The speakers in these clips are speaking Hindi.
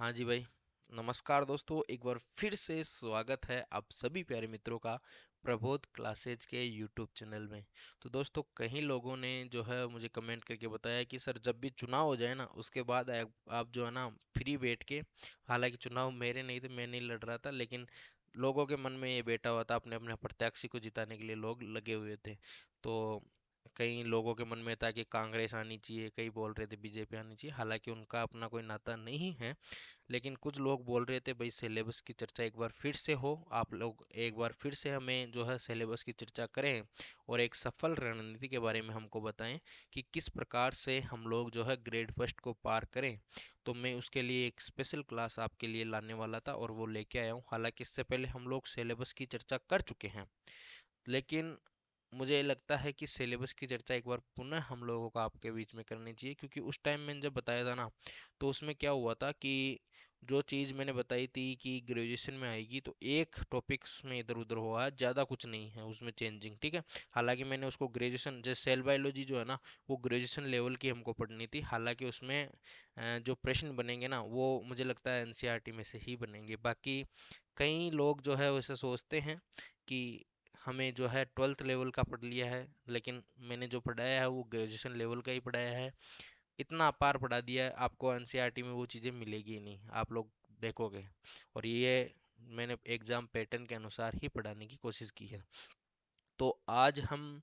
हाँ जी भाई। नमस्कार दोस्तों, एक बार फिर से स्वागत है आप सभी प्यारे मित्रों का प्रबोध क्लासेज के यूट्यूब चैनल में। तो दोस्तों, कई लोगों ने जो है मुझे कमेंट करके बताया कि सर जब भी चुनाव हो जाए ना उसके बाद आप जो है ना फ्री बैठ के, हालांकि चुनाव मेरे नहीं थे, मैं नहीं लड़ रहा था, लेकिन लोगों के मन में ये बैठा हुआ था, अपने अपने प्रत्याशी को जिताने के लिए लोग लगे हुए थे। तो कई लोगों के मन में था कि कांग्रेस आनी चाहिए, कई बोल रहे थे बीजेपी आनी चाहिए, हालांकि उनका अपना कोई नाता नहीं है। लेकिन कुछ लोग बोल रहे थे भाई सिलेबस की चर्चा एक बार फिर से हो, आप लोग एक बार फिर से हमें जो है सिलेबस की चर्चा करें और एक सफल रणनीति के बारे में हमको बताएं कि किस प्रकार से हम लोग जो है ग्रेड फर्स्ट को पार करें। तो मैं उसके लिए एक स्पेशल क्लास आपके लिए लाने वाला था और वो लेके आया हूँ। हालांकि इससे पहले हम लोग सिलेबस की चर्चा कर चुके हैं, लेकिन मुझे लगता है कि सिलेबस की चर्चा एक बार पुनः हम लोगों को आपके बीच में करनी चाहिए, क्योंकि उस टाइम मैंने जब बताया था ना, तो उसमें क्या हुआ था कि जो चीज़ मैंने बताई थी कि ग्रेजुएशन में आएगी, तो एक टॉपिक उसमें इधर उधर हुआ है, ज़्यादा कुछ नहीं है उसमें चेंजिंग, ठीक है। हालांकि मैंने उसको ग्रेजुएशन, जैसे सेल बायोलॉजी जो है ना, वो ग्रेजुएशन लेवल की हमको पढ़नी थी। हालांकि उसमें जो प्रश्न बनेंगे ना वो मुझे लगता है एनसीईआरटी में से ही बनेंगे। बाकी कई लोग जो है वैसे सोचते हैं कि हमें जो है ट्वेल्थ लेवल का पढ़ लिया है, लेकिन मैंने जो पढ़ाया है वो ग्रेजुएशन लेवल का ही पढ़ाया है। इतना अपार पढ़ा दिया है, आपको एनसीईआरटी में वो चीज़ें मिलेगी ही नहीं, आप लोग देखोगे। और ये मैंने एग्जाम पैटर्न के अनुसार ही पढ़ाने की कोशिश की है। तो आज हम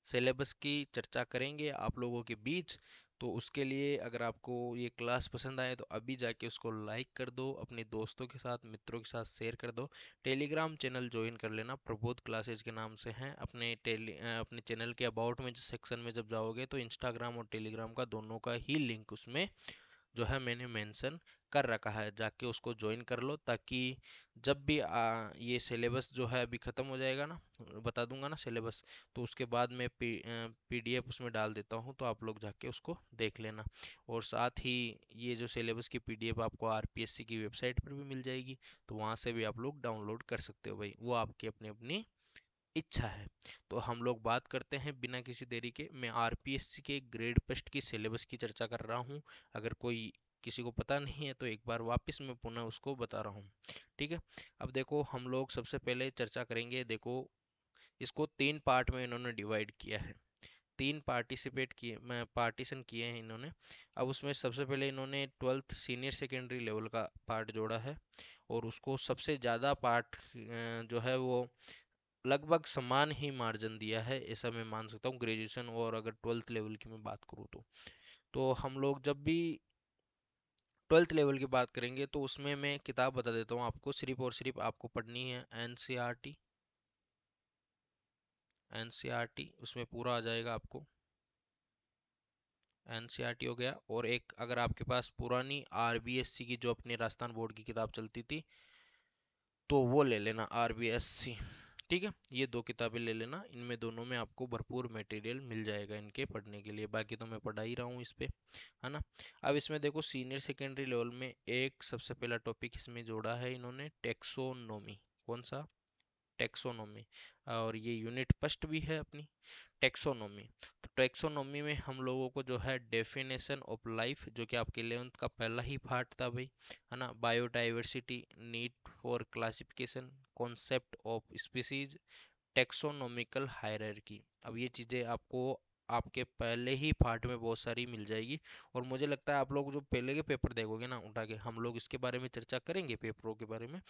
सिलेबस की चर्चा करेंगे आप लोगों के बीच। तो उसके लिए अगर आपको ये क्लास पसंद आए तो अभी जाके उसको लाइक कर दो, अपने दोस्तों के साथ मित्रों के साथ शेयर कर दो। टेलीग्राम चैनल ज्वाइन कर लेना, प्रबोध क्लासेज के नाम से हैं। अपने चैनल के अबाउट में जो सेक्शन में जब जाओगे तो इंस्टाग्राम और टेलीग्राम का दोनों का ही लिंक उसमें जो है मैंने मेंशन कर रखा है, जाके उसको ज्वाइन कर लो, ताकि जब भी ये सिलेबस जो है अभी ख़त्म हो जाएगा ना, बता दूंगा ना सिलेबस, तो उसके बाद मैं पीडीएफ उसमें डाल देता हूँ, तो आप लोग जाके उसको देख लेना। और साथ ही ये जो सिलेबस की पीडीएफ आपको आरपीएससी की वेबसाइट पर भी मिल जाएगी, तो वहाँ से भी आप लोग डाउनलोड कर सकते हो भाई, वो आपकी अपनी अपनी इच्छा है। तो हम लोग बात करते हैं बिना किसी देरी के। मैं आरपीएससी के ग्रेड फर्स्ट की सिलेबस की चर्चा कर रहा हूँ। अगर कोई किसी को पता नहीं है तो एक बार वापस मैं पुनः उसको बता रहा हूँ, ठीक है। अब देखो, हम लोग सबसे पहले चर्चा करेंगे। देखो, इसको तीन पार्ट में इन्होंने डिवाइड किया है, तीन पार्टिसिपेट किए, मैं पार्टीशन किए हैं इन्होंने। अब उसमें सबसे पहले इन्होंने ट्वेल्थ सीनियर सेकेंडरी लेवल का पार्ट जोड़ा है, और उसको सबसे ज़्यादा पार्ट जो है वो लगभग समान ही मार्जिन दिया है, ऐसा मैं मान सकता हूँ, ग्रेजुएशन और अगर ट्वेल्थ लेवल की मैं बात करूँ तो हम लोग जब भी ट्वेल्थ लेवल की बात करेंगे तो उसमें मैं किताब बता देता हूँ आपको, सिर्फ और सिर्फ आपको पढ़नी है एनसीईआरटी। एनसीईआरटी उसमें पूरा आ जाएगा आपको, एनसीईआरटी हो गया। और एक अगर आपके पास पुरानी आरबीएससी की जो अपनी राजस्थान बोर्ड की किताब चलती थी, तो वो ले लेना आरबीएससी, ठीक है। ये दो किताबें ले लेना, इनमें दोनों में आपको भरपूर मटेरियल मिल जाएगा इनके पढ़ने के लिए। बाकी तो मैं पढ़ा ही रहा हूँ इस पे, है ना। अब इसमें देखो, सीनियर सेकेंडरी लेवल में एक सबसे पहला टॉपिक इसमें जोड़ा है इन्होंने, टेक्सोनोमी। कौन सा? टेक्सोनोमी। और ये यूनिट फर्स्ट भी है अपनी, टेक्सोनोमी। तो टेक्सोनोमी में हम लोगों को जो है डेफिनेशन ऑफ लाइफ, जो कि आपके 11th का पहला ही पार्ट था भाई, है ना, biodiversity, need for classification, concept of species, taxonomical hierarchy. अब ये चीज़ें आपको आपके पहले ही पार्ट में बहुत सारी मिल जाएगी। और मुझे लगता है आप लोग जो पहले के पेपर देखोगे ना उठा के, हम लोग इसके बारे में चर्चा करेंगे पेपरों के बारे में,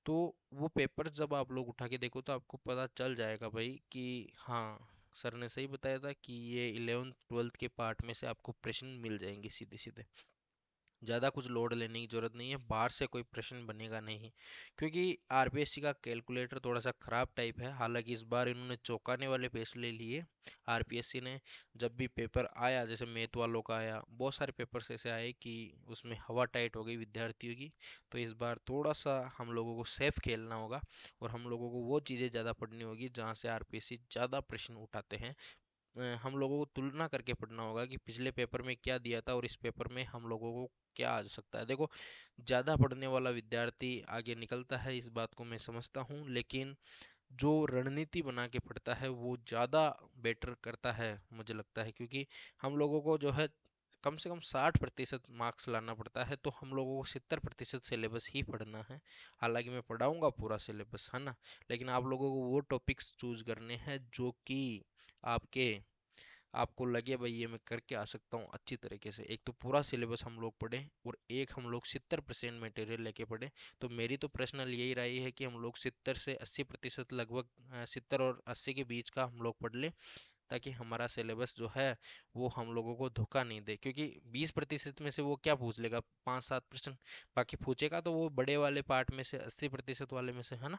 तो वो पेपर जब आप लोग उठा के देखो तो आपको पता चल जाएगा भाई कि हाँ, सर ने सही बताया था कि ये 11th 12th के पार्ट में से आपको प्रश्न मिल जाएंगे सीधे सीधे। ज़्यादा कुछ लोड लेने की जरूरत नहीं है, बाहर से कोई प्रश्न बनेगा नहीं, क्योंकि आरपीएससी का कैलकुलेटर थोड़ा सा खराब टाइप है। हालांकि इस बार इन्होंने चौंकाने वाले फैसले लिए आरपीएससी ने। जब भी पेपर आया, जैसे मैथ वालों का आया, बहुत सारे पेपर्स ऐसे आए कि उसमें हवा टाइट हो गई विद्यार्थियों की। तो इस बार थोड़ा सा हम लोगों को सेफ खेलना होगा, और हम लोगों को वो चीज़ें ज़्यादा पढ़नी होगी जहाँ से आरपीएससी ज़्यादा प्रश्न उठाते हैं। हम लोगों को तुलना करके पढ़ना होगा कि पिछले पेपर में क्या दिया था और इस पेपर में हम लोगों को क्या आ सकता है। देखो, ज़्यादा पढ़ने वाला विद्यार्थी आगे निकलता है, इस बात को मैं समझता हूँ, लेकिन जो रणनीति बना के पढ़ता है वो ज़्यादा बेटर करता है मुझे लगता है, क्योंकि हम लोगों को जो है कम से कम 60% मार्क्स लाना पड़ता है, तो हम लोगों को 70% सिलेबस ही पढ़ना है। हालांकि मैं पढ़ाऊंगा पूरा सिलेबस, है ना, लेकिन आप लोगों को वो टॉपिक्स चूज करने हैं जो कि आपके आपको लगे भाई ये मैं करके आ सकता हूँ अच्छी तरीके से। एक तो पूरा सिलेबस हम लोग पढ़ें और एक हम लोग 70% मटेरियल लेके पढ़ें। तो मेरी तो पर्सनल यही राय है कि हम लोग 70 से 80% लगभग 70 और 80 के बीच का हम लोग पढ़ लें, ताकि हमारा सिलेबस जो है वो हम लोगों को धोखा नहीं दे। क्योंकि 20% में से वो क्या पूछ लेगा, 5-7%। बाकी पूछेगा तो वो बड़े वाले पार्ट में से, 80% वाले में से, है ना।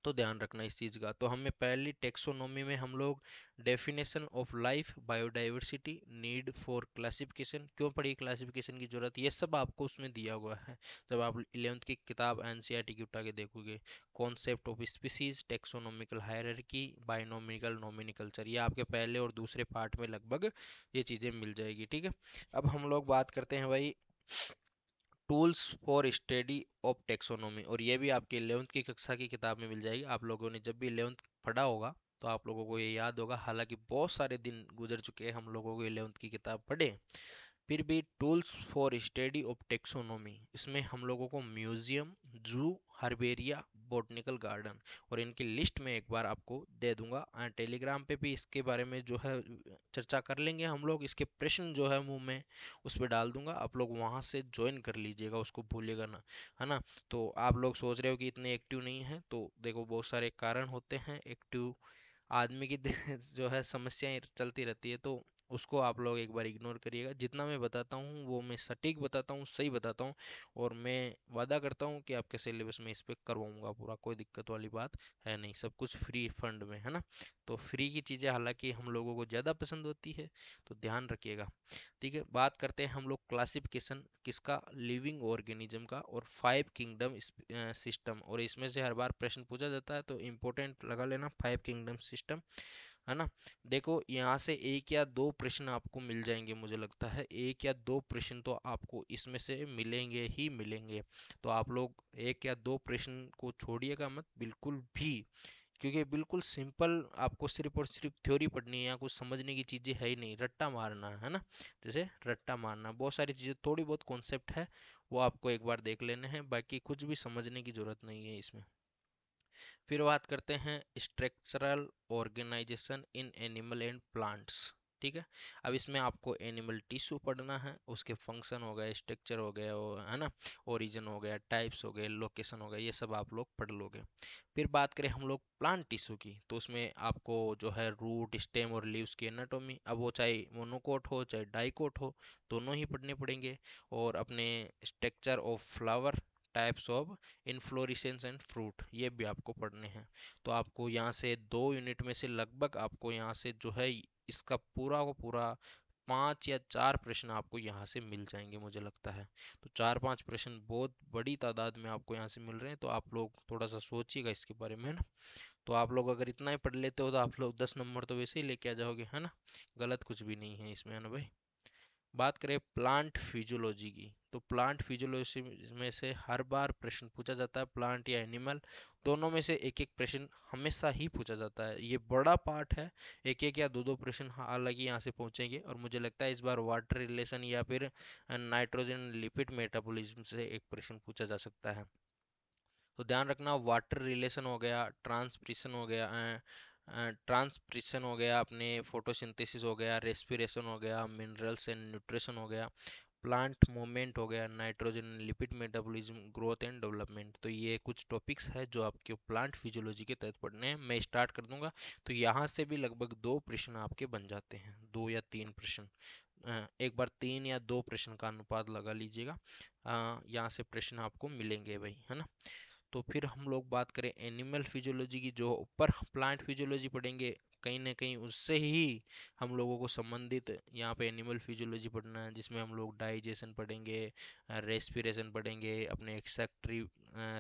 तो ध्यान रखना इस चीज़ का। तो हमें पहली टेक्सोनोमी में हम लोग definition of life, biodiversity, need for classification, क्यों पड़ी क्लासिफिकेशन की जरूरत, ये सब आपको उसमें दिया हुआ है। जब आप 11th की किताब एनसीईआरटी की उठा के देखोगे, concept of species, taxonomical hierarchy, bionomical nomenclature, ये आपके पहले और दूसरे पार्ट में लगभग ये चीज़ें मिल जाएगी, ठीक है। अब हम लोग बात करते हैं भाई tools for study of taxonomy, और ये भी आपके 11th की कक्षा की किताब में मिल जाएगी। आप लोगों ने जब भी 11th पढ़ा होगा तो आप लोगों को ये याद होगा, हालांकि बहुत सारे दिन गुजर चुके हैं हम लोगों को 11th की किताब पढ़े, फिर भी tools for study of taxonomy, इसमें हम लोगों को म्यूजियम, जू, हर्बेरिया, बॉटनिकल गार्डन, और इनकी लिस्ट में एक बार आपको दे दूंगा। टेलीग्राम पे भी इसके बारे में जो है चर्चा कर लेंगे हम लोग। इसके प्रश्न जो है मुंह में उस पर डाल दूंगा, आप लोग वहां से ज्वाइन कर लीजिएगा, उसको भूलिएगा ना, है ना। तो आप लोग सोच रहे हो कि इतने एक्टिव नहीं है, तो देखो बहुत सारे कारण होते हैं। एक्टिव आदमी की जो है समस्याएं चलती रहती है, तो उसको आप लोग एक बार इग्नोर करिएगा। जितना मैं बताता हूँ वो मैं सटीक बताता हूँ, सही बताता हूँ, और मैं वादा करता हूँ कि आपके सिलेबस में इस पे करवाऊंगा पूरा, कोई दिक्कत वाली बात है नहीं, सब कुछ फ्री फंड में, है ना। तो फ्री की चीज़ें हालांकि हम लोगों को ज़्यादा पसंद होती है, तो ध्यान रखिएगा, ठीक है। बात करते हैं हम लोग क्लासिफिकेशन किसका, लिविंग ऑर्गेनिज्म का, और 5 किंगडम सिस्टम, और इसमें से हर बार प्रश्न पूछा जाता है, तो इम्पोर्टेंट लगा लेना 5 किंगडम सिस्टम, है ना। देखो यहाँ से एक या दो प्रश्न आपको मिल जाएंगे, मुझे लगता है एक या दो प्रश्न तो आपको इसमें से मिलेंगे ही मिलेंगे। तो आप लोग एक या दो प्रश्न को छोड़िएगा मत बिल्कुल भी, क्योंकि बिल्कुल सिंपल, आपको सिर्फ और सिर्फ थ्योरी पढ़नी है, या कुछ समझने की चीजें है ही नहीं, रट्टा मारना है ना। जैसे रट्टा मारना, बहुत सारी चीजें, थोड़ी बहुत कॉन्सेप्ट है वो आपको एक बार देख लेने हैं, बाकी कुछ भी समझने की जरूरत नहीं है इसमें। फिर बात करते हैं structural organisation in animal and plants, ठीक है। अब इसमें आपको एनिमल टिश्यू पढ़ना है, उसके फंक्शन हो गए, स्ट्रक्चर हो गया, है ना, ओरिजिन हो गया, टाइप्स हो गए, लोकेशन हो गया, ये सब आप लोग पढ़ लोगे। फिर बात करें हम लोग प्लांट टिश्यू की, तो उसमें आपको जो है रूट, स्टेम और लीव्स की एनाटोमी, अब वो चाहे मोनोकोट हो चाहे डाइकोट हो, दोनों ही पढ़ने पड़ेंगे। और अपने structure of flower, types of inflorescence and fruit, ये भी आपको पढ़ने हैं। तो आपको यहाँ से 2 यूनिट में से लगभग आपको यहाँ से जो है इसका पूरा को पूरा 5 या 4 प्रश्न आपको यहाँ से मिल जाएंगे, मुझे लगता है। तो 4-5 प्रश्न बहुत बड़ी तादाद में आपको यहाँ से मिल रहे हैं, तो आप लोग थोड़ा सा सोचिएगा इसके बारे में, है ना। तो आप लोग अगर इतना ही पढ़ लेते हो तो आप लोग 10 नंबर तो वैसे ही लेके आ जाओगे, है ना। गलत कुछ भी नहीं है इसमें, है ना भाई। बात करें प्लांट फिजियोलॉजी की, तो प्लांट फिजियोलॉजी में से हर बार प्रश्न पूछा जाता है, प्लांट या एनिमल दोनों में से एक एक प्रश्न हमेशा ही पूछा जाता है, ये बड़ा पार्ट है। एक एक या दो दो प्रश्न हालांकि यहाँ से पहुंचेंगे, और मुझे लगता है इस बार वाटर रिलेशन या फिर नाइट्रोजन लिपिड मेटाबॉलिज्म से एक प्रश्न पूछा जा सकता है। तो ध्यान रखना, वाटर रिलेशन हो गया, ट्रांसप्रेशन हो गया, ट्रांसप्रेशन हो गया, अपने फोटोसिंथेसिस हो गया, रेस्पिरेशन हो गया, मिनरल्स एंड न्यूट्रिशन हो गया, प्लांट मूवमेंट हो गया, nitrogen lipid metabolism, growth and development. तो ये कुछ टॉपिक्स है जो आपके प्लांट फिजियोलॉजी के तहत पढ़ने हैं। मैं स्टार्ट कर दूंगा, तो यहाँ से भी लगभग 2 प्रश्न आपके बन जाते हैं, 2 या 3 प्रश्न। एक बार 3 या 2 प्रश्न का अनुपात लगा लीजिएगा, यहाँ से प्रश्न आपको मिलेंगे भाई, है ना। तो फिर हम लोग बात करें एनिमल फिजियोलॉजी की, जो ऊपर प्लांट फिजियोलॉजी पढ़ेंगे, कहीं ना कहीं उससे ही हम लोगों को संबंधित यहाँ पे एनिमल फिजियोलॉजी पढ़ना है, जिसमें हम लोग डाइजेशन पढ़ेंगे, रेस्पिरेशन पढ़ेंगे, अपने एक्सेक्टरी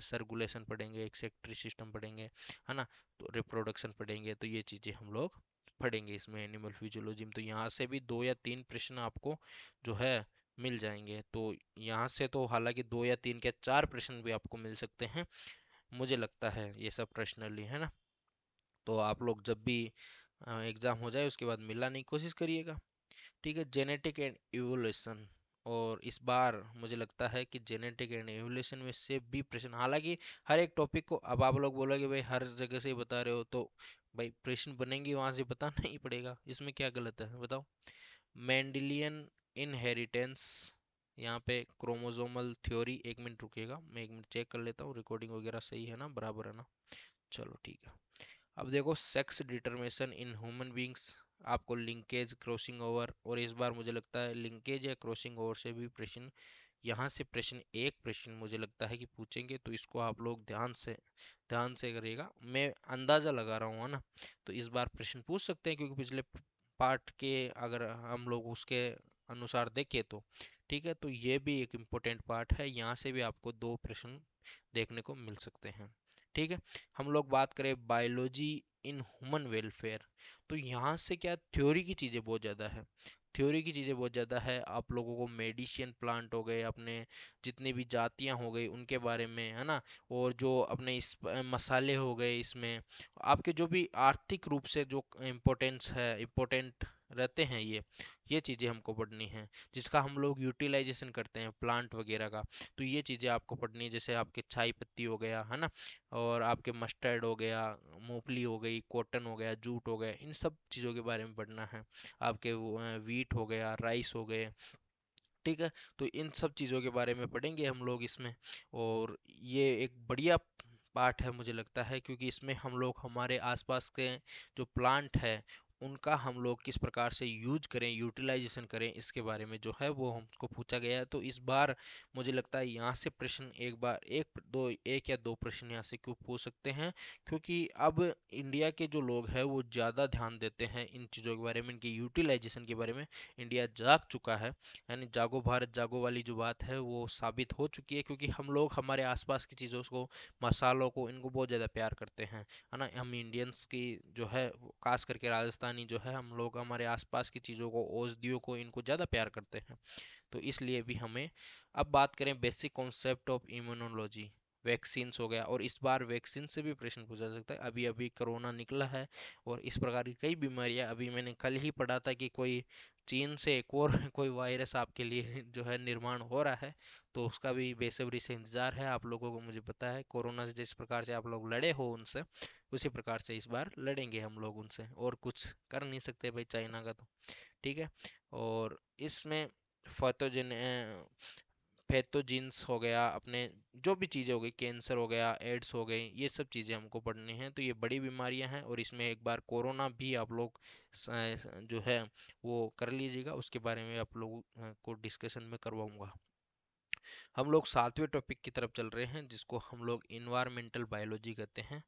सर्कुलेशन पढ़ेंगे, एक्सेक्टरी सिस्टम पढ़ेंगे, है ना। तो रिप्रोडक्शन पढ़ेंगे, तो ये चीज़ें हम लोग पढ़ेंगे इसमें एनिमल फिजियोलॉजी में। तो यहाँ से भी 2 या 3 प्रश्न आपको जो है मिल जाएंगे। तो यहाँ से तो हालांकि 2 या 3 क्या 4 प्रश्न भी आपको मिल सकते हैं, मुझे लगता है ये सब पर्सनली, है ना। तो आप लोग जब भी एग्जाम हो जाए उसके बाद मिलाने की कोशिश करिएगा। ठीक है, जेनेटिक एंड इवोल्यूशन। और इस बार मुझे लगता है कि जेनेटिक एंड इवोल्यूशन में से भी प्रश्न, हालांकि हर एक टॉपिक को अब आप लोग बोलोगे भाई हर जगह से ही बता रहे हो, तो भाई प्रश्न बनेंगे वहां से बताना ही पड़ेगा, इसमें क्या गलत है बताओ। मेंडेलियन इनहेरिटेंस, यहाँ पे क्रोमोसोमल थ्योरी, एक मिनट रुकिएगा मैं एक मिनट चेक कर लेता हूँ रिकॉर्डिंग वगैरह सही है ना, बराबर है ना। चलो ठीक है। अब देखो sex determination in human beings, आपको लिंकेज क्रॉसिंग ओवर, और इस बार मुझे लगता है लिंकेज या क्रॉसिंग ओवर से भी प्रश्न, यहाँ से प्रश्न एक प्रश्न मुझे लगता है कि पूछेंगे, तो इसको आप लोग ध्यान से करिएगा, मैं अंदाजा लगा रहा हूँ है ना। तो इस बार प्रश्न पूछ सकते हैं क्योंकि पिछले पार्ट के अगर हम लोग उसके अनुसार देखें तो ठीक है, तो ये भी एक इम्पोर्टेंट पार्ट है, यहाँ से भी आपको दो प्रश्न देखने को मिल सकते हैं। ठीक है, हम लोग बात करें बायोलॉजी इन ह्यूमन वेलफेयर, तो यहाँ से क्या थ्योरी की चीज़ें बहुत ज़्यादा है, थ्योरी की चीज़ें बहुत ज़्यादा है, आप लोगों को मेडिसिन प्लांट हो गए, अपने जितनी भी जातियाँ हो गई उनके बारे में है ना, और जो अपने इस मसाले हो गए इसमें, आपके जो भी आर्थिक रूप से जो इम्पोर्टेंस है, इम्पोर्टेंट रहते हैं ये चीज़ें हमको पढ़नी है, जिसका हम लोग यूटिलाइजेशन करते हैं प्लांट वगैरह का, तो ये चीज़ें आपको पढ़नी है, जैसे आपके चाय पत्ती हो गया है ना, और आपके मस्टर्ड हो गया, मूंगफली हो गई, कॉटन हो गया, जूट हो गया, इन सब चीज़ों के बारे में पढ़ना है। आपके वीट हो गया, राइस हो गए, ठीक है, तो इन सब चीज़ों के बारे में पढ़ेंगे हम लोग इसमें। और ये एक बढ़िया पार्ट है मुझे लगता है, क्योंकि इसमें हम लोग हमारे आसपास के जो प्लांट है उनका हम लोग किस प्रकार से यूज करें, यूटिलाइजेशन करें, इसके बारे में जो है वो हमको पूछा गया है। तो इस बार मुझे लगता है यहाँ से प्रश्न एक बार एक या दो प्रश्न यहाँ से क्यों पूछ सकते हैं, क्योंकि अब इंडिया के जो लोग हैं वो ज़्यादा ध्यान देते हैं इन चीज़ों के बारे में, इनके यूटिलाइजेशन के बारे में। इंडिया जाग चुका है, यानी जागो भारत जागो वाली जो बात है वो साबित हो चुकी है, क्योंकि हम लोग हमारे आसपास की चीज़ों को, मसालों को, इनको बहुत ज़्यादा प्यार करते हैं, है ना। हम इंडियंस की जो है खास करके राजस्थानी जो है, हम लोग हमारे आसपास की चीज़ों को, औषधियों को, इनको ज़्यादा प्यार करते हैं। तो इसलिए भी हमें, अब बात करें basic concept of immunology, vaccines हो गया, और इस बार वैक्सीन से भी प्रश्न पूछा जा सकता है। अभी अभी कोरोना निकला है और इस प्रकार की कई बीमारियां, अभी मैंने कल ही पढ़ा था कि कोई चीन से एक और कोई वायरस आपके लिए जो है निर्माण हो रहा है, तो उसका भी बेसब्री से इंतजार है आप लोगों को। मुझे पता है कोरोना से जिस प्रकार से आप लोग लड़े हो उनसे, उसी प्रकार से इस बार लड़ेंगे हम लोग उनसे, और कुछ कर नहीं सकते भाई चाइना का तो, ठीक है। और इसमें पैथोजन पैथोजिन्स हो गया, अपने जो भी चीज़ें हो गई, कैंसर हो गया, एड्स हो गई, ये सब चीज़ें हमको पढ़नी हैं, तो ये बड़ी बीमारियां हैं, और इसमें एक बार कोरोना भी आप लोग जो है वो कर लीजिएगा, उसके बारे में आप लोगों को डिस्कशन में करवाऊंगा। हम लोग सातवें टॉपिक की तरफ चल रहे हैं, जिसको हम लोग इन्वायरमेंटल बायोलॉजी कहते हैं।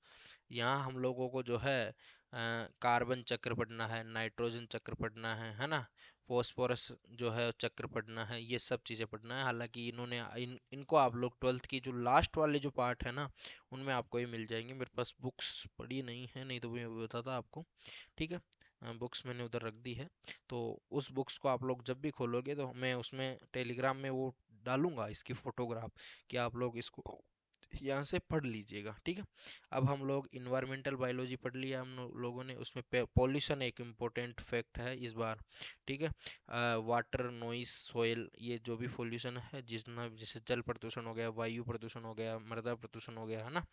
यहाँ हम लोगों को जो है कार्बन चक्र पढ़ना है, नाइट्रोजन चक्र पढ़ना है ना, फॉस्फोरस जो है चक्र पढ़ना है, ये सब चीज़ें पढ़ना है। हालांकि इनको आप लोग ट्वेल्थ की जो लास्ट वाले जो पार्ट है ना, उनमें आपको ये मिल जाएंगे, मेरे पास बुक्स पड़ी नहीं है, नहीं तो मैं बताता आपको, ठीक है। बुक्स मैंने उधर रख दी है, तो उस बुक्स को आप लोग जब भी खोलोगे तो मैं उसमें टेलीग्राम में वो डालूंगा इसकी फोटोग्राफ, कि आप लोग इसको यहाँ से पढ़ लीजिएगा, ठीक है। अब हम लोग इन्वायरमेंटल बायोलॉजी पढ़ लिया हम लोगों ने, उसमें पॉल्यूशन एक इम्पोर्टेंट फैक्ट है इस बार, ठीक है। वाटर, नॉइस, सोयल, ये जो भी पॉल्यूशन है, जितना जैसे जल प्रदूषण हो गया, वायु प्रदूषण हो गया, मृदा प्रदूषण हो गया, है ना,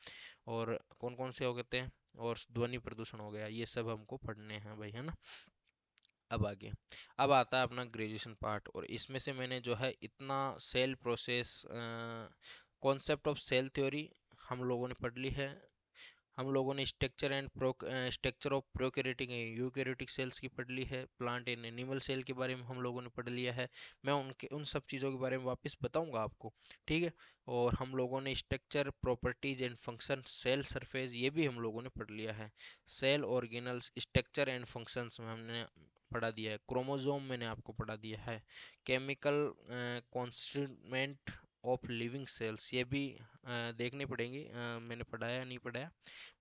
और कौन कौन से हो गए थे, और ध्वनि प्रदूषण हो गया, ये सब हमको पढ़ने हैं भाई, है ना। अब आगे, अब आता है अपना ग्रेजुएशन पार्ट, और इसमें से मैंने जो है इतना cell process, concept of cell theory हम लोगों ने पढ़ ली है। हम लोगों ने structure of prokaryotic and eukaryotic cells की पढ़ ली है। प्लांट एंड एनिमल सेल के बारे में हम लोगों ने पढ़ लिया है। मैं उन सब चीज़ों के बारे में वापस बताऊंगा आपको, ठीक है। और हम लोगों ने structure, properties and function, cell surface, ये भी हम लोगों ने पढ़ लिया है। Cell organelles, structure and functions में हमने पढ़ा दिया है। क्रोमोसोम मैंने आपको पढ़ा दिया है। Chemical constituent of living cells, ये भी देखने पड़ेंगे, मैंने पढ़ाया नहीं पढ़ाया।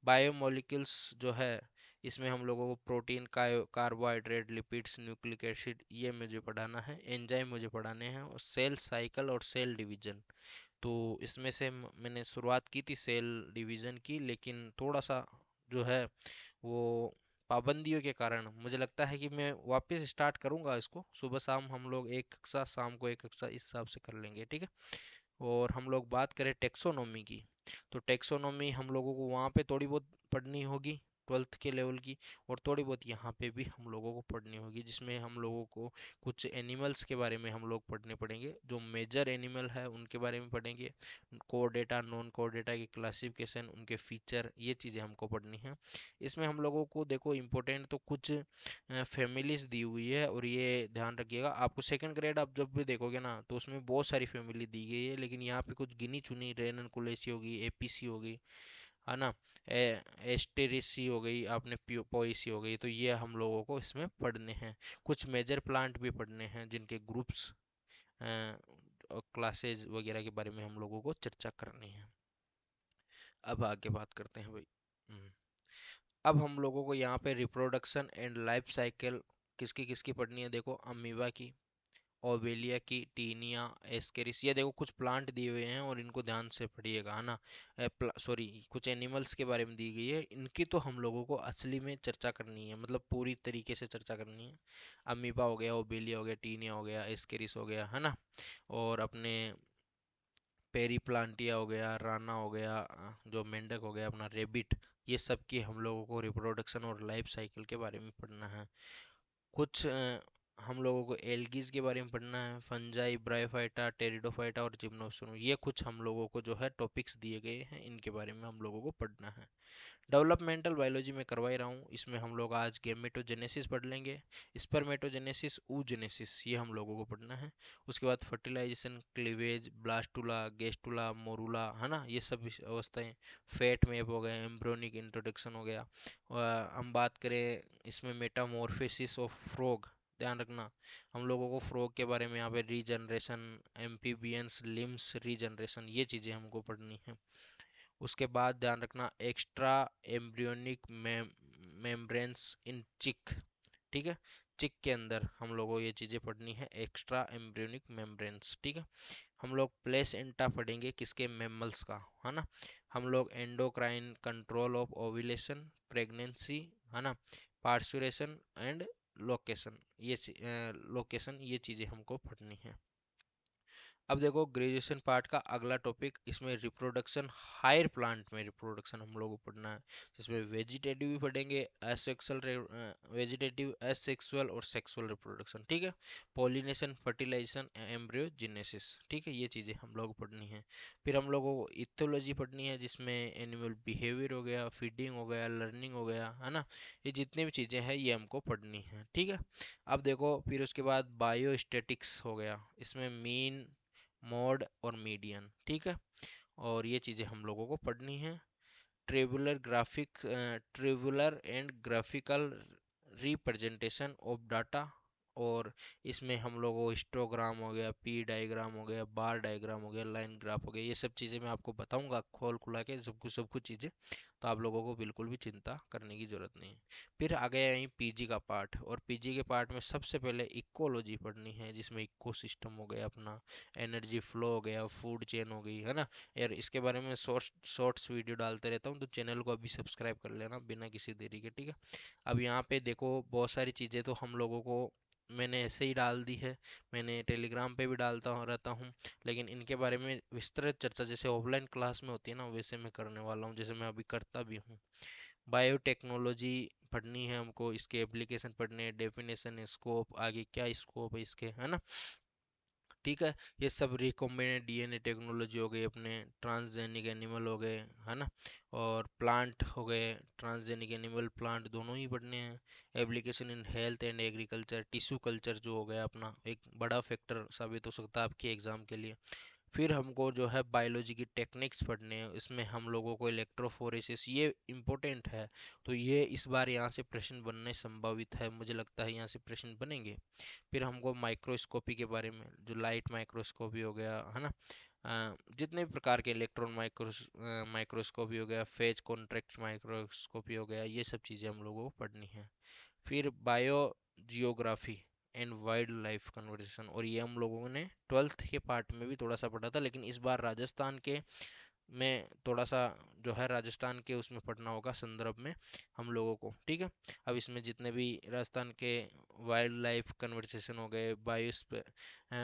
बायोमोलिक्यूल्स जो है, इसमें हम लोगों को protein, carbohydrate, lipids, nucleic acid, ये मुझे पढ़ाना है। एंजाइम मुझे पढ़ाने हैं, और सेल साइकिल और सेल डिवीजन। तो इसमें से मैंने शुरुआत की थी सेल डिवीजन की, लेकिन थोड़ा सा जो है वो पाबंदियों के कारण मुझे लगता है कि मैं वापस स्टार्ट करूंगा इसको। सुबह शाम हम लोग एक कक्षा, शाम को एक कक्षा, इस हिसाब से कर लेंगे, ठीक है। और हम लोग बात करें टेक्सोनोमी की, तो टेक्सोनोमी हम लोगों को वहाँ पे थोड़ी बहुत पढ़नी होगी, ट्वेल्थ के लेवल की। और थोड़ी बहुत यहाँ पे भी हम लोगों को पढ़नी होगी, जिसमें हम लोगों को कुछ एनिमल्स के बारे में हम लोग पढ़ने पड़ेंगे, जो मेजर एनिमल है उनके बारे में पढ़ेंगे। Core data, non core data की क्लासिफिकेशन, उनके फीचर, ये चीज़ें हमको पढ़नी है। इसमें हम लोगों को देखो इम्पोर्टेंट तो कुछ फैमिलीज दी हुई है, और ये ध्यान रखिएगा, आपको सेकंड ग्रेड आप जब भी देखोगे ना तो उसमें बहुत सारी फैमिली दी गई है, लेकिन यहाँ पे कुछ गिनी चुनी, रेननकुलेसी होगी, एपीसी होगी, है ना, एस्टेरेसी हो गई, आपने पोएसी हो गई, तो ये हम लोगों को इसमें पढ़ने हैं। कुछ मेजर प्लांट भी पढ़ने हैं जिनके ग्रुप्स, क्लासेज वगैरह के बारे में हम लोगों को चर्चा करनी है। अब आगे बात करते हैं भाई। हम्म, अब हम लोगों को यहाँ पे रिप्रोडक्शन एंड लाइफ साइकिल किसकी किसकी पढ़नी है, देखो अमीबा की, ओवेलिया की, टीनिया, एस्केरिस, ये देखो कुछ प्लांट दिए हुए हैं और इनको ध्यान से पढ़िएगा, है ना। सॉरी, कुछ एनिमल्स के बारे में दी गई है, इनकी तो हम लोगों को असली में चर्चा करनी है, मतलब पूरी तरीके से चर्चा करनी है। अमीबा हो गया, ओवेलिया हो गया, टीनिया हो गया, एस्केरिस हो गया, है ना। और अपने पेरी प्लांटिया हो गया, राना हो गया, जो मेंढक हो गया अपना, रेबिट, ये सब की हम लोगों को रिप्रोडक्शन और लाइफ साइकिल के बारे में पढ़ना है। कुछ हम लोगों को एल्गीज के बारे में पढ़ना है, फंजाई, ब्रायोफाइटा, टेरिडोफाइटा और जिम्नोस्पर्म, ये कुछ हम लोगों को जो है टॉपिक्स दिए गए हैं, इनके बारे में हम लोगों को पढ़ना है। डेवलपमेंटल बायोलॉजी में करवा ही रहा हूँ, इसमें हम लोग आज गेमेटोजेनेसिस पढ़ लेंगे, स्पर्मेटोजेनेसिस, oogenesis, ये हम लोगों को पढ़ना है। उसके बाद फर्टिलाइजेशन, क्लीवेज, ब्लास्टुला, गेस्टुला, मोरूला, है ना, ये सब अवस्थाएं। फेट मैप हो गया, एम्ब्रियोनिक इंट्रोडक्शन हो गया। हम बात करें इसमें मेटामॉर्फोसिस ऑफ फ्रॉग, ध्यान रखना, हम लोगों को फ्रॉग के बारे में यहाँ पे रीजनरेशन, एम्फीबियंस लिम्स रीजनरेशन, ये चीज़ें हमको पढ़नी है। उसके बाद ध्यान रखना एक्स्ट्रा एम्ब्रियोनिक मेम्ब्रेन्स इन चिक, ठीक है। चिक के अंदर हम लोगों को ये चीज़ें पढ़नी है, एक्स्ट्रा एम्ब्रियोनिक मेम्ब्रेन्स, ठीक है। हम लोग प्लेसेंटा पढ़ेंगे, किसके, मैमल्स का, है ना। हम लोग endocrine control of ovulation, pregnancy, है ना, पार्सुरेशन एंड लोकेशन, लोकेशन, ये चीज़ें हमको पढ़नी है। अब देखो ग्रेजुएशन पार्ट का अगला टॉपिक, इसमें रिप्रोडक्शन, हायर प्लांट में रिप्रोडक्शन हम लोगों को पढ़ना है, जिसमें वेजिटेटिव भी पढ़ेंगे, एसेक्सुअल, वेजिटेटिव, एसेक्सुअल और सेक्सुअल रिप्रोडक्शन, ठीक है। पॉलिनेशन, फर्टिलाइजेशन, एम्ब्रियोजेनेसिस, ठीक है, ये चीज़ें हम लोग पढ़नी है। फिर हम लोगों को इथोलॉजी पढ़नी है, जिसमें एनिमल बिहेवियर हो गया, फीडिंग हो गया, लर्निंग हो गया, है ना, ये जितनी भी चीज़ें हैं ये हमको पढ़नी है, ठीक है। अब देखो फिर उसके बाद बायोस्टेटिक्स हो गया, इसमें मीन, मोड और मीडियन, ठीक है। और ये चीज़ें हम लोगों को पढ़नी है। Tabular and graphical representation of data, और इसमें हम लोगों को हिस्टोग्राम हो गया, पी डायग्राम हो गया, बार डायग्राम हो गया, लाइन ग्राफ हो गया, ये सब चीज़ें मैं आपको बताऊंगा खोल खुला के, सब कुछ चीज़ें, तो आप लोगों को बिल्कुल भी चिंता करने की ज़रूरत नहीं है। फिर आ गया यहीं पीजी का पार्ट, और पीजी के पार्ट में सबसे पहले इकोलॉजी पढ़नी है, जिसमें इकोसिस्टम हो गया अपना, एनर्जी फ्लो हो गया, फूड चेन हो गई, है ना। यार इसके बारे में शॉर्ट्स वीडियो डालते रहता हूँ, तो चैनल को अभी सब्सक्राइब कर लेना बिना किसी देरी के, ठीक है। अब यहाँ पे देखो बहुत सारी चीज़ें तो हम लोगों को मैंने ऐसे ही डाल दी है, मैंने टेलीग्राम पे भी डालता हूँ रहता हूँ, लेकिन इनके बारे में विस्तृत चर्चा जैसे ऑफलाइन क्लास में होती है ना, वैसे मैं करने वाला हूँ, जैसे मैं अभी करता भी हूँ। बायोटेक्नोलॉजी पढ़नी है हमको, इसके एप्लीकेशन पढ़ने हैं, डेफिनेशन, स्कोप, आगे क्या स्कोप है इसके, है ना, ठीक है। ये सब रिकॉम्बिनेंट डीएनए टेक्नोलॉजी हो गई, अपने ट्रांसजेनिक एनिमल हो गए, है ना, और प्लांट हो गए, ट्रांसजेनिक एनिमल प्लांट दोनों ही पढ़ने हैं। Application in health and agriculture, tissue culture जो हो गया अपना, एक बड़ा फैक्टर साबित हो सकता है आपके एग्जाम के लिए। फिर हमको जो है बायोलॉजी की टेक्निक्स पढ़ने हैं, इसमें हम लोगों को इलेक्ट्रोफोरेसिस, ये इम्पोर्टेंट है, तो ये इस बार यहाँ से प्रश्न बनने संभावित है, मुझे लगता है यहाँ से प्रश्न बनेंगे। फिर हमको माइक्रोस्कोपी के बारे में, जो लाइट माइक्रोस्कोपी हो गया, है ना, जितने भी प्रकार के इलेक्ट्रॉन माइक्रोस्कोपी हो गया, फेज कॉन्ट्रैक्ट माइक्रोस्कोपी हो गया, ये सब चीज़ें हम लोगों को पढ़नी है। फिर bio geography and wild life conversation, और ये हम लोगों ने ट्वेल्थ के पार्ट में भी थोड़ा सा पढ़ा था, लेकिन इस बार राजस्थान के में थोड़ा सा जो है राजस्थान के उसमें पढ़ना होगा संदर्भ में हम लोगों को, ठीक है। अब इसमें जितने भी राजस्थान के वाइल्ड लाइफ कन्वर्सेशन हो गए,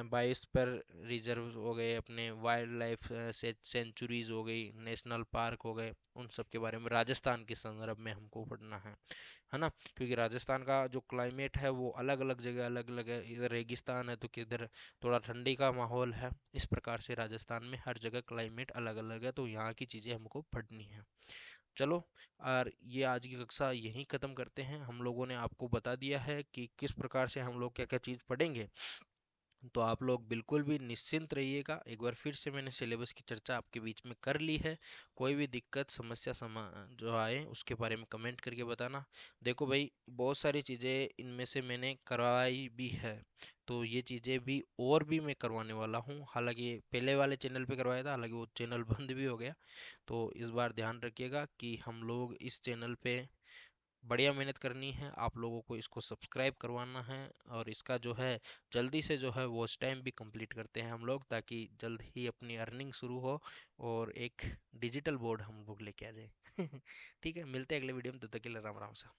बायोस्फीयर रिजर्व हो गए, अपने वाइल्ड लाइफ सेंचुरीज हो गई, नेशनल पार्क हो गए, उन सब के बारे में राजस्थान के संदर्भ में हमको पढ़ना है ना। क्योंकि राजस्थान का जो क्लाइमेट है वो अलग अलग जगह अलग अलग है, इधर रेगिस्तान है तो किधर थोड़ा ठंडी का माहौल है। इस प्रकार से राजस्थान में हर जगह क्लाइमेट अलग अलग है, तो यहाँ की चीज़ें हमको पढ़नी है। चलो, और ये आज की कक्षा यहीं ख़त्म करते हैं। हम लोगों ने आपको बता दिया है कि किस प्रकार से हम लोग क्या क्या चीज़ पढ़ेंगे। तो आप लोग बिल्कुल भी निश्चिंत रहिएगा। एक बार फिर से मैंने सिलेबस की चर्चा आपके बीच में कर ली है। कोई भी दिक्कत समस्या जो आए उसके बारे में कमेंट करके बताना। देखो भाई, बहुत सारी चीज़ें इनमें से मैंने करवाई भी है, तो ये चीज़ें भी और भी मैं करवाने वाला हूँ। हालांकि पहले वाले चैनल पे करवाया था, हालांकि वो चैनल बंद भी हो गया। तो इस बार ध्यान रखिएगा कि हम लोग इस चैनल पे बढ़िया मेहनत करनी है, आप लोगों को इसको सब्सक्राइब करवाना है, और इसका जो है जल्दी से जो है वॉच टाइम भी कंप्लीट करते हैं हम लोग, ताकि जल्द ही अपनी अर्निंग शुरू हो और एक डिजिटल बोर्ड हम लोग लेके आ जाए। ठीक है, मिलते हैं अगले वीडियो में, तब तक के लिए राम राम सा।